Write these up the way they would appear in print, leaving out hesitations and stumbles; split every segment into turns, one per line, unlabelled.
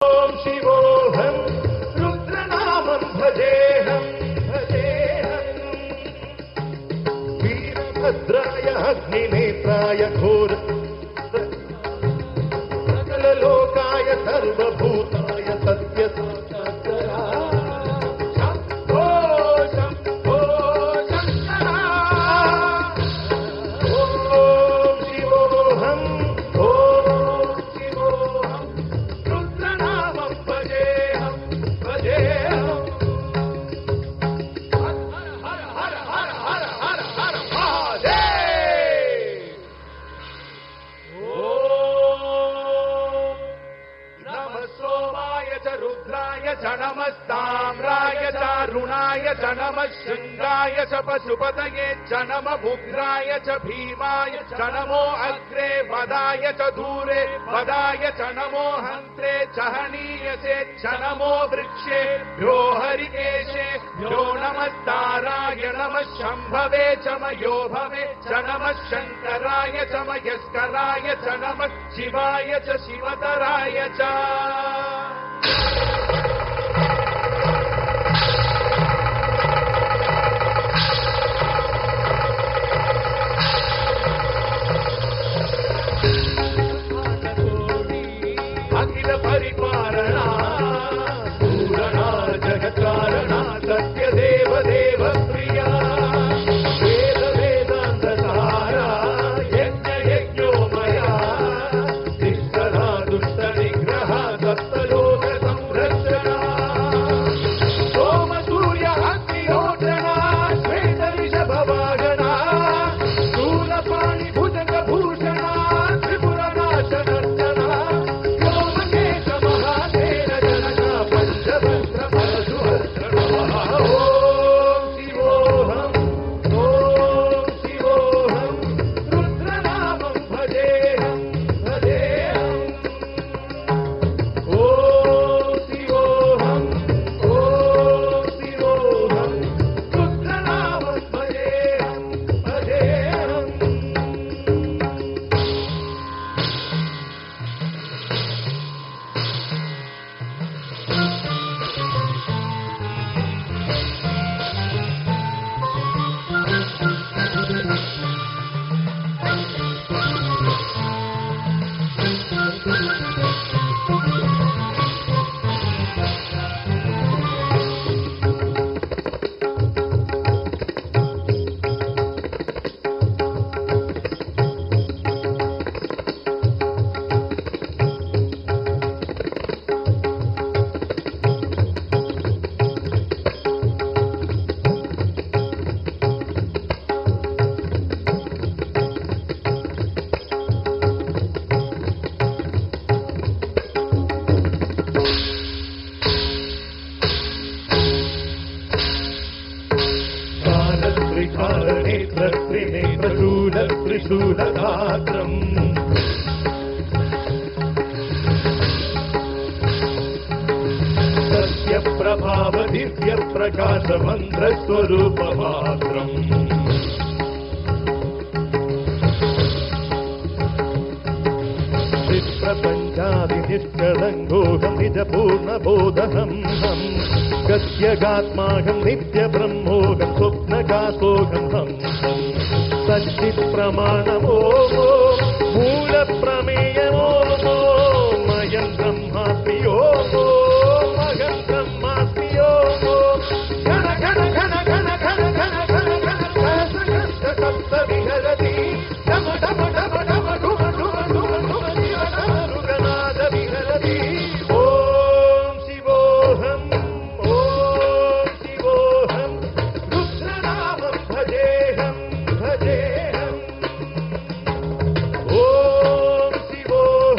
ఓం శివోహం రుద్రనామం భజేహం భజేహం వీరభద్రాయ అగ్నినేత్రాయ ఘోర సకలలోకాయ సర్వభూతాయ సత్య
शृंगाय च पशुपतये च नम भुग्राय च भीमाय च नमो अग्रे वदाय च दूरे वदाय च नमो हन्त्रे च हनीयसे च नमो वृक्षेभ्यो हरिकेशेभ्यो नमस्ताराय नमः शम्भवे च मयो भवे च नमः शङ्कराय च मयस्कराय च नमः शिवाय च शिवतराय च
అఖిల పరిపాలనా పూరణా జగత్కారణా సత్య దేవ దేవ ప్రియా వేద వేదాంత సారా యజ్ఞ యజ్ఞోమయా నిష్కరా దుష్ట నిగ్రహ సప్తలోక సంరక్షణ సోమ సూర్య అగ్నిహోత్రణ శ్వేత రిషభ వాహన శూలపాణి భుజంగ భూషణ త్రిపుర నాశనర్చన त्रिशूलगात्रम् सत्यप्रभाव दिव्य प्रकाश मन्त्रस्वरूपमात्रम् निष्कलङ्गोऽहं निजपूर्णबोधहं गद्यगात्माहं नित्यब्रह्मोऽहं स्वप्नकाशोऽहं सच्चित्प्रमाणमो मूलप्रमेयमो मयं ब्रह्मास्मियो मगं ब्रह्मास्मियो घन घन घन घन घन घन घन घन सहस्रकष्ट सप्त विहरति डम डम डम डम डुम डुम डुम डुम शिवनाद विहरति ओम शिवोहम रुद्रनामं भजेहं भजेहम् ओम शिवोहम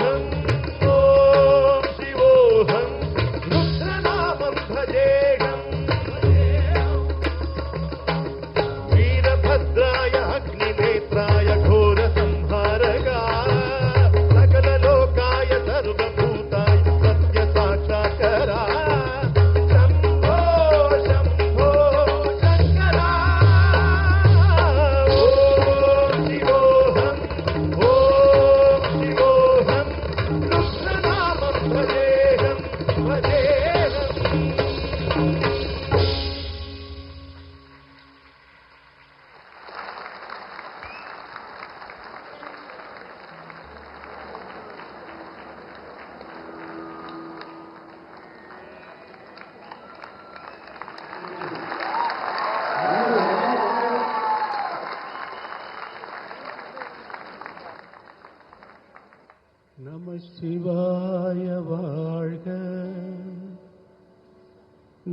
நம சிவாய வாழ்க,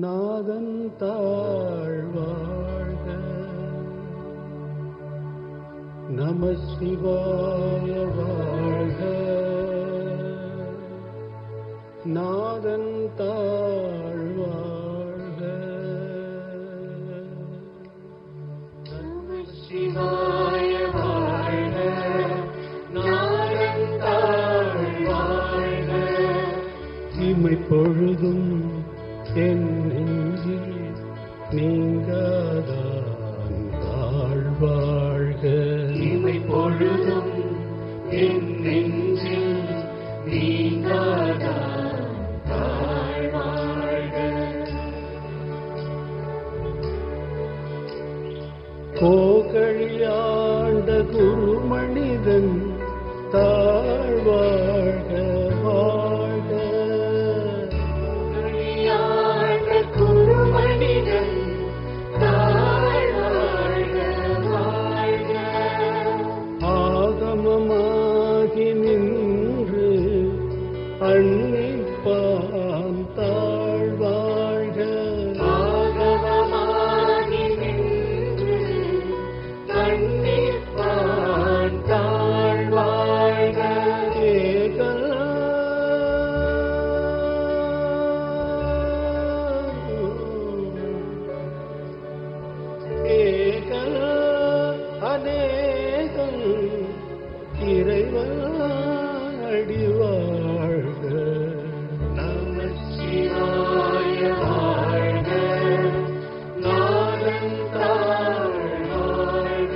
நாதன் தாழ்வாழ்க. நம சிவாய வாழ்க, நாதன் தாழ்வாழ்க. நம சிவாய வாழ்க, நாதன் தாழ்வாழ்க. இமை பொழுதும் என் நெஞ்சில் நீங்காதான் தாழ்வாழ்க. இமை பொழுதும் என் நெஞ்சில் நீங்காதான் தாழ்வாழ்க. கோகழியாண்ட குருமனிதன் தாழ்வாழ்க வாழ்க. கோகழியாண்ட குருமனிதன் தாழ்வாழ்க வாழ்க. ஆகமமாகி நின்று அன்னிப்பான் தாழ்வாழ்க. ஆகமமாகி நின்று அன்னிப்பான் தாழ்வாழ்க. ஏகல் அநேகல் இறைவன் அடிவாழ்க. நம சிவாய வாழ்க, நாதன் தாழ்வாழ்க.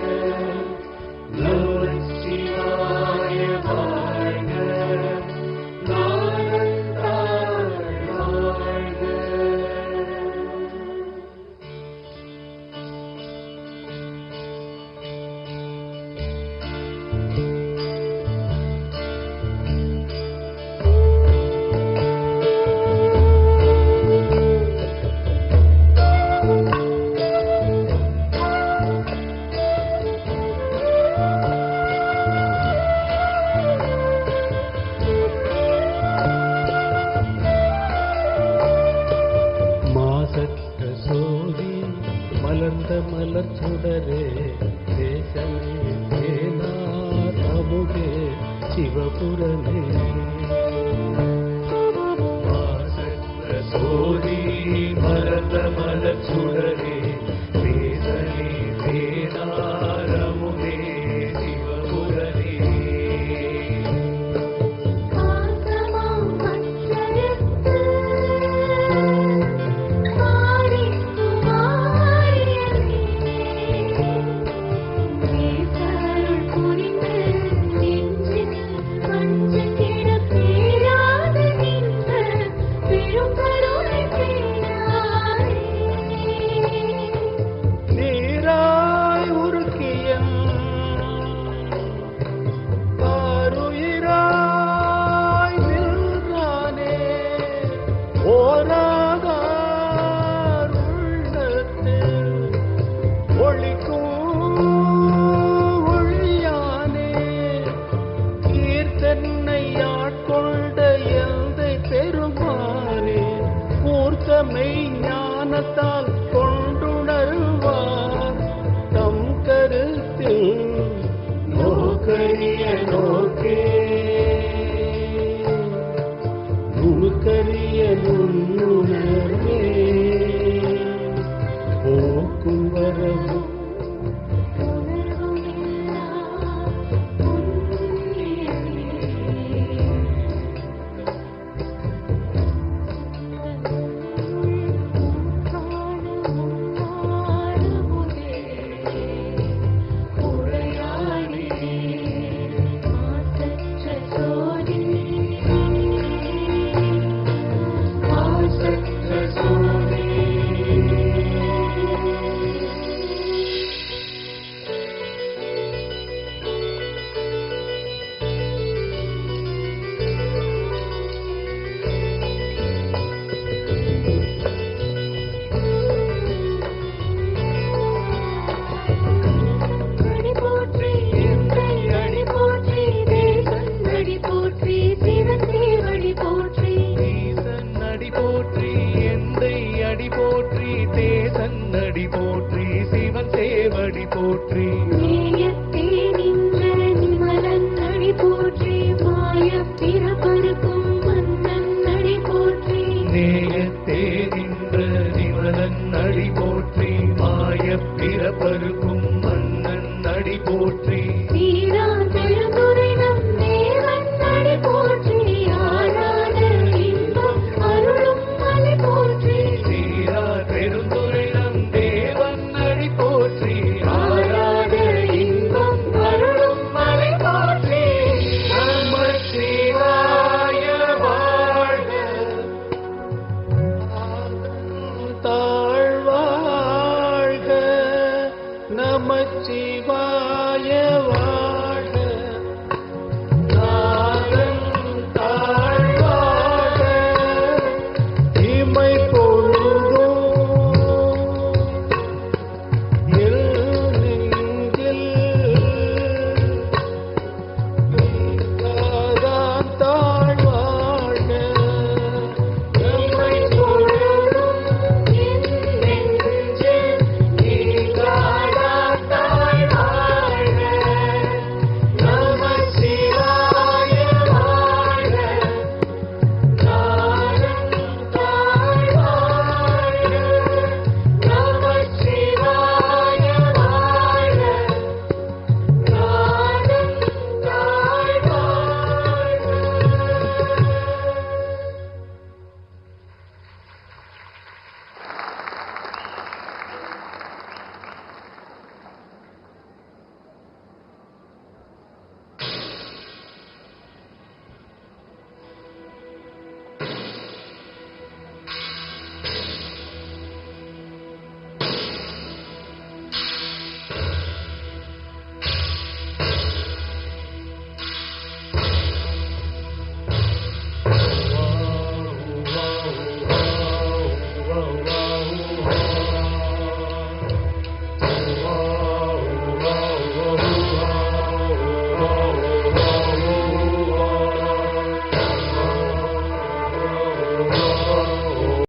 நம சிவாய வாழ்க, நாதன் தாழ்வாழ்க. மாசற்ற சோதி மலர்ந்த மலர் சுடரே, தேசமே தேனார் அமுதே சிவபுரமே. மாசற்ற சோதி மலர்ந்த மலர் சுடரே, தேசமே தேனார் அமுதே சிவபுரமே. நீராய் உருக்கிய பாருயிராய் நின்றானே, ஓராதார் உள்ளத்தில் ஒளிக்கும் ஒளியானே. கீர்த்தனை ஆட்கொண்ட எந்தை பெருமானே, மூர்த்தமை ஞானத்தால் கொண்டுணர்வார் தம் கருத்தில் நோக்கரிய நோக்கே. நுணுக்கரிய நுண்ணுணர்வே, போக்கும் வரவு
ஆ
நேயத்தே நின்ற நிமலன் அடி போற்றி மாய பிறப்பருக்கும்